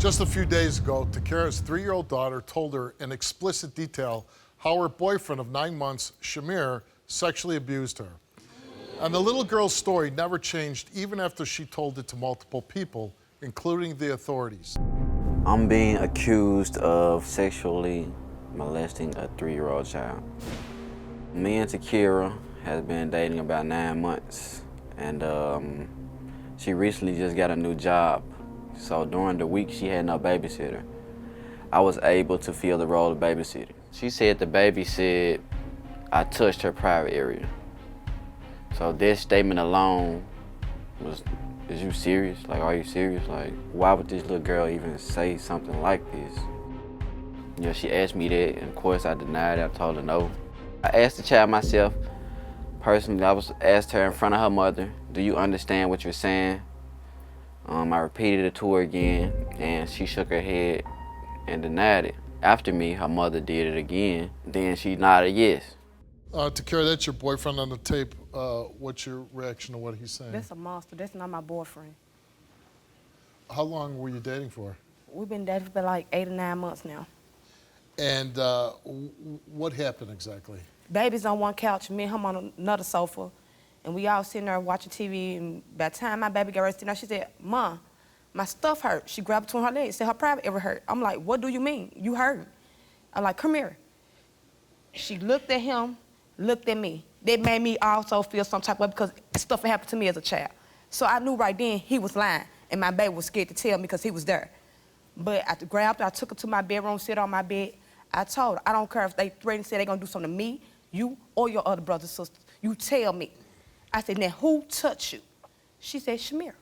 Just a few days ago, Takera's 3-year-old daughter told her in explicit detail how her boyfriend of 9 months, Shamir, sexually abused her. And the little girl's story never changed even after she told it to multiple people, including the authorities. I'm being accused of sexually molesting a 3-year-old child. Me and Takera has been dating about 9 months, and she recently just got a new job. So during the week, she had no babysitter. I was able to fill the role of babysitter. She said the baby said I touched her private area. So this statement alone was, is you serious? Like, are you serious? Like, why would this little girl even say something like this? You know, she asked me that, and of course I denied it. I told her no. I asked the child myself, personally. I asked her in front of her mother, do you understand what you're saying? I repeated it to her again, and she shook her head and denied it. After me, her mother did it again. Then she nodded yes. Takera, that's your boyfriend on the tape. What's your reaction to what he's saying? That's a monster. That's not my boyfriend. How long were you dating for? We've been dating for like 8 or 9 months now. And what happened exactly? Baby's on one couch, me and him on another sofa, and we all sitting there watching TV, and by the time my baby got ready to sit down, she said, Mom, my stuff hurt. She grabbed between her legs, said her private area hurt. I'm like, what do you mean? You hurt? I'm like, come here. She looked at him, looked at me. That made me also feel some type of way because stuff happened to me as a child. So I knew right then he was lying, and my baby was scared to tell me because he was there. But I grabbed her, I took her to my bedroom, sit on my bed. I told her, I don't care if they threaten and say they're gonna do something to me, you, or your other brothers and sisters. You tell me. I said, now who touched you? She said, Shamir.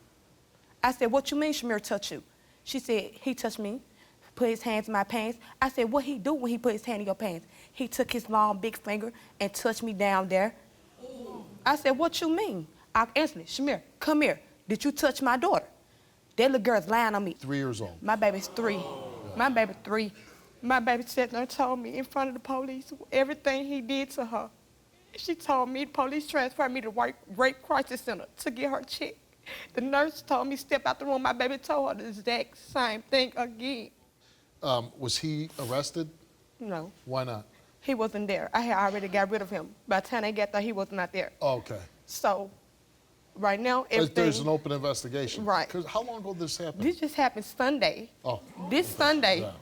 I said, what you mean Shamir touched you? She said, he touched me, put his hands in my pants. I said, what he do when he put his hand in your pants? He took his long, big finger and touched me down there. I said, what you mean? I instantly, Shamir, come here. Did you touch my daughter? That little girl's lying on me. 3 years old. My baby's 3. Yeah. My baby 3. My baby sat there and told me in front of the police everything he did to her. She told me the police transferred me to rape crisis center to get her checked. The nurse told me step out the room. My baby told her the exact same thing again. Was he arrested? No. Why not? He wasn't there. I had already got rid of him. By the time they got there, he was not there. Oh, okay. So, right now, everything... There's an open investigation. Right. 'Cause how long ago did this happen? This just happened Sunday. Oh. This okay. Sunday. Yeah.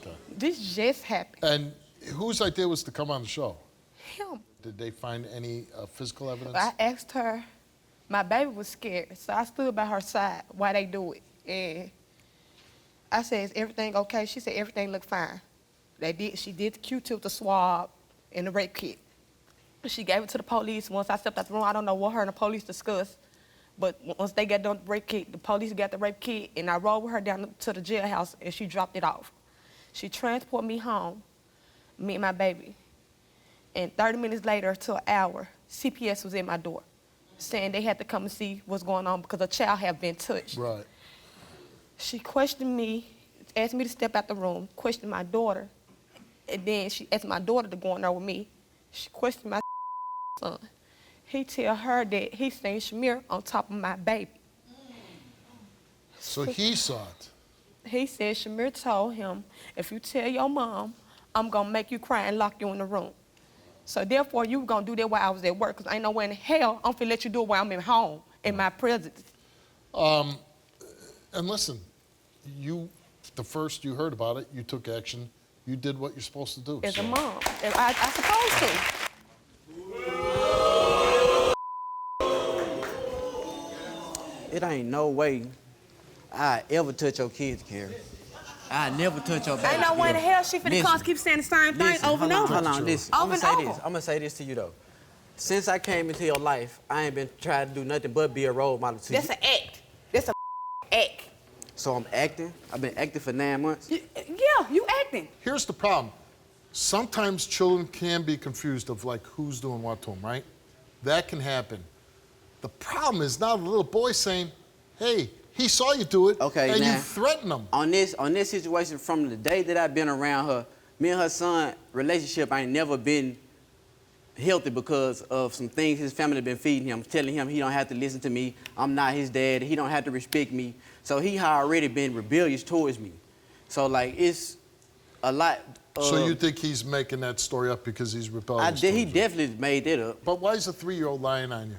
Okay. This just happened. And whose idea was to come on the show? Him. Did they find any physical evidence? I asked her, my baby was scared, so I stood by her side while they do it. And I said, is everything okay? She said, everything looked fine. She did the Q-tip, the swab, and the rape kit. She gave it to the police. Once I stepped out the room, I don't know what her and the police discussed, but once they got done with the rape kit, the police got the rape kit, and I rode with her down to the jailhouse, and she dropped it off. She transported me home, me and my baby. And 30 minutes later to an hour, CPS was at my door saying they had to come and see what's going on because a child had been touched. Right. She questioned me, asked me to step out the room, questioned my daughter, and then she asked my daughter to go in there with me. She questioned my son. He tell her that he seen Shamir on top of my baby. So he saw it. He said Shamir told him, if you tell your mom, I'm gonna make you cry and lock you in the room. So therefore, you were gonna do that while I was at work, because ain't no way in hell I'm finna let you do it while I'm at home, in my presence. And listen, the first you heard about it, you took action. You did what you're supposed to do. As a mom, I supposed to. It ain't no way I ever touch your kids, Karen. I never touch your baby. Ain't no way in hell she finna come keep saying the same thing over and over. Hold on, listen. Over and over. I'm gonna say this to you though. Since I came into your life, I ain't been trying to do nothing but be a role model to you. That's an act. That's a act. So I'm acting. I've been acting for 9 months. Yeah, you acting. Here's the problem. Sometimes children can be confused of like who's doing what to them, right? That can happen. The problem is now the little boy saying, hey, he saw you do it, okay, and now, you threaten him. On this situation, from the day that I've been around her, me and her son relationship ain't never been healthy because of some things his family been feeding him, telling him he don't have to listen to me, I'm not his dad, he don't have to respect me. So he had already been rebellious towards me. So like it's a lot. So you think he's making that story up because he's rebellious? He definitely made that up. But why is a 3-year-old lying on you?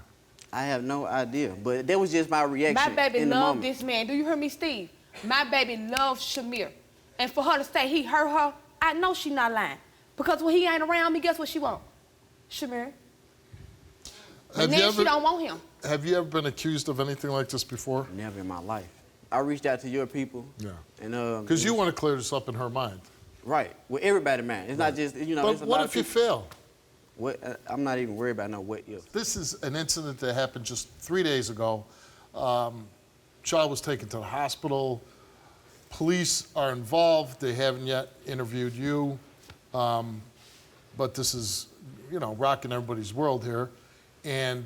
I have no idea, but that was just my reaction. My baby in the loved moment. this man. Do you hear me, Steve? My baby loves Shamir. And for her to say he hurt her, I know she not lying. Because when he ain't around me, guess what she want? Shamir. And then she don't want him. Have you ever been accused of anything like this before? Never in my life. I reached out to your people. Yeah. And because you want to clear this up in her mind. Right. With everybody, man. It's not just, you know. But what if you fail? What? I'm not even worried about no what if. This is an incident that happened just 3 days ago. Child was taken to the hospital. Police are involved. They haven't yet interviewed you. But this is, you know, rocking everybody's world here. And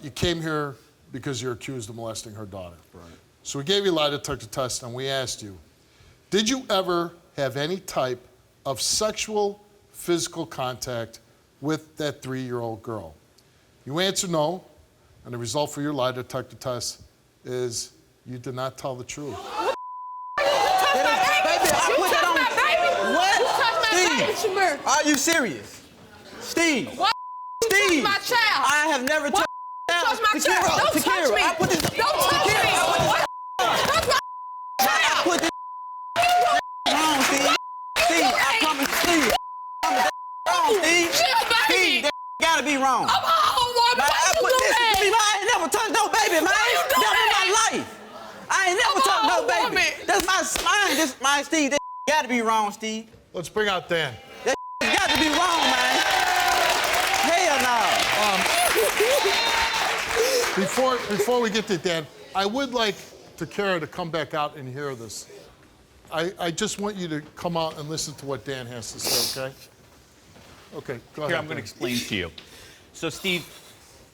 you came here because you're accused of molesting her daughter. Right. So we gave you a lie detector test and we asked you, did you ever have any type of sexual, physical contact with that 3-year-old girl? You answered no, and the result for your lie detector test is you did not tell the truth. Baby, I put that on. What? Steve, are you serious? Steve. What? Steve. My child. I have never touched my child. Don't touch me. I put this. Don't touch me. Touch my child. I put this wrong, Steve. Steve, I promise, Steve. Wrong, Steve. Steve, that gotta be wrong. I'm home, woman. I put this. I ain't never touched no baby, man. Never in my life. I ain't never touched no baby. That's my spine. This my Steve. That gotta be wrong, Steve. Let's bring out Dan. That gotta be wrong, man. Hell no. Before we get to Dan, I would like Takera to come back out and hear this. I just want you to come out and listen to what Dan has to say, okay? Okay, go ahead. Here, I'm going to explain to you. So, Steve,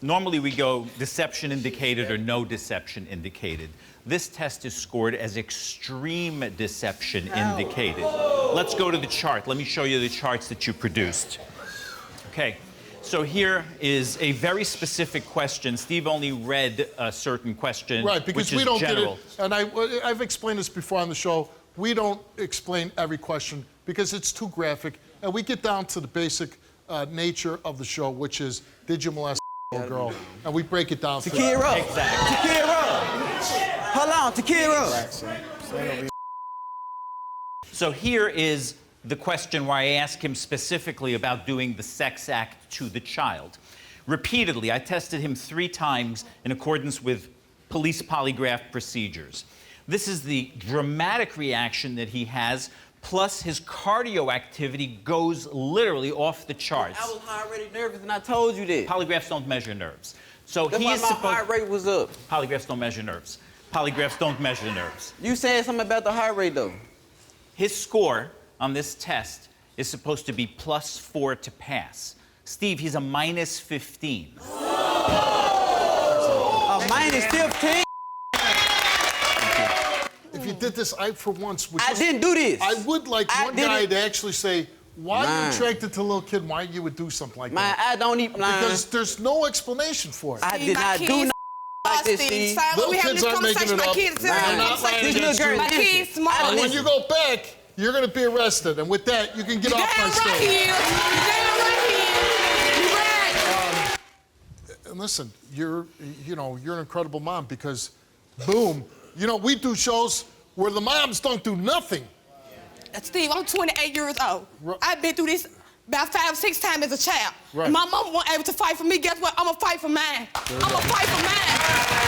normally we go deception indicated or no deception indicated. This test is scored as extreme deception indicated. Let's go to the chart. Let me show you the charts that you produced. Okay. So here is a very specific question. Steve only read a certain question, right, because which we don't general. get it. And I've explained this before on the show. We don't explain every question because it's too graphic. And we get down to the basic nature of the show, which is, did you molest a little girl? And we break it down. Takera. Exactly. Takera. Hold on, Takera. So here is the question where I ask him specifically about doing the sex act to the child. Repeatedly, I tested him 3 times in accordance with police polygraph procedures. This is the dramatic reaction that he has, plus his cardio activity goes literally off the charts. I was already nervous and I told you that. Polygraphs don't measure nerves. So That's he why is my supposed... heart rate was up. Polygraphs don't measure nerves. Polygraphs don't measure nerves. You said something about the heart rate though. His score on this test is supposed to be +4 to pass. Steve, he's a -15. A -15? If you did this, I, for once, would I just, didn't do this. I would like one guy to actually say, why are you Man. attracted to a little kid, why you would do something like Man, that. I don't even. Because there's no explanation for it. I did not do nothing like this, Steve. Little kids aren't making it up. They're not lying This against little you. girl, My kids smart. And when you go back, you're going to be arrested. And with that, you can get off my Damn stage. right he is. Damn right he is. You right. And listen, you're an incredible mom because, boom, we do shows where the moms don't do nothing. Steve, I'm 28 years old. Right. I've been through this about 5 or 6 times as a child. Right. My mama wasn't able to fight for me. Guess what? I'm gonna fight for mine. I'm gonna fight for mine.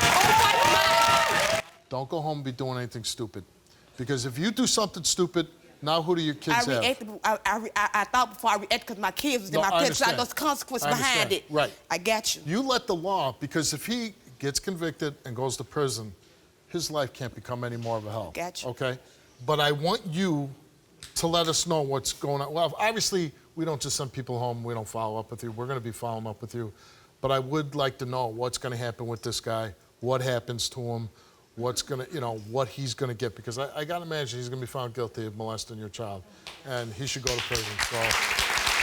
I'm gonna fight for mine. Don't go home and be doing anything stupid. Because if you do something stupid, now who do your kids have? I thought before I reacted because my kids was in No, my I picture. I understand. know the consequences I behind understand. it. Right. I got you. You let the law, because if he gets convicted and goes to prison, his life can't become any more of a hell. Got you. Okay? But I want you to let us know what's going on. Well, obviously, we don't just send people home. We don't follow up with you. We're going to be following up with you. But I would like to know what's going to happen with this guy, what happens to him, what's going to, what he's going to get. Because I got to imagine he's going to be found guilty of molesting your child. And he should go to prison. So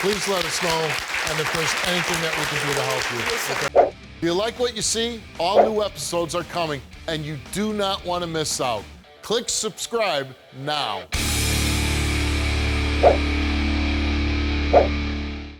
please let us know. And if there's anything that we can do to help you. Okay? Do you like what you see? All new episodes are coming, and you do not want to miss out. Click subscribe now.